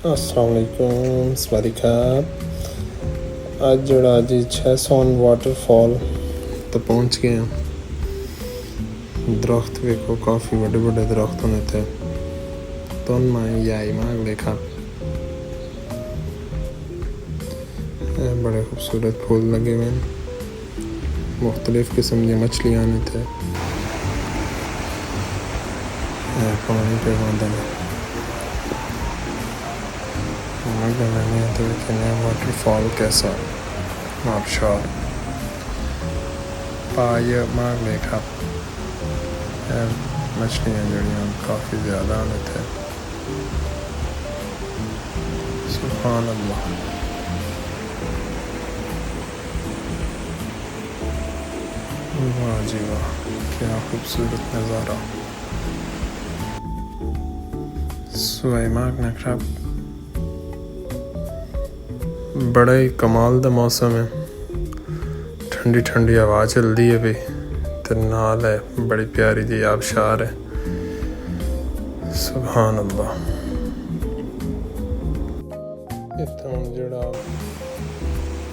अस्सलाम वालेकुम, सवादिकाप। आज जड़ा जी छे सॉन वाटरफॉल तो पहुँच गए हैं। दरख्त देखो, काफ़ी बड़े बड़े दरख्त होने थे तो उनमें याई मांग देखा। बड़े खूबसूरत फूल लगे हुए हैं, मुख्तलिफ़ किस्म की मछलियाँ आने थे। पानी पे बांधन तो वाटरफॉल कैसा आबशार पाए मांग देखा। मछलियाँ जड़ियाँ काफ़ी ज़्यादा आने थे। सुभान अल्लाह। वाह जी वाह, क्या खूबसूरत नज़ारा। सुहाइमाग नखरब बड़ा ही कमाल दा मौसम है। ठंडी ठंडी हवा चलती है भी ते नाल है बड़ी प्यारी जी आबशार है। सुभान अल्लाह। इतना जड़ा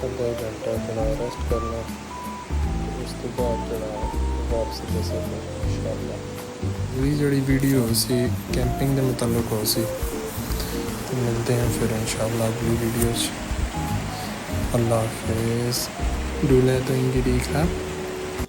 आधा घंटा जड़ा रेस्ट करना, उस तो बाद जड़ा वापसी दे सकते इंशाअल्लाह। अगली जड़ी वीडियो सी कैंपिंग के मुतालिक हो सी तो मिलते हैं फिर इंशाअल्लाह अगली वीडियो। अल्लाह हाफिज़। डूले तो इंगी ठीक है।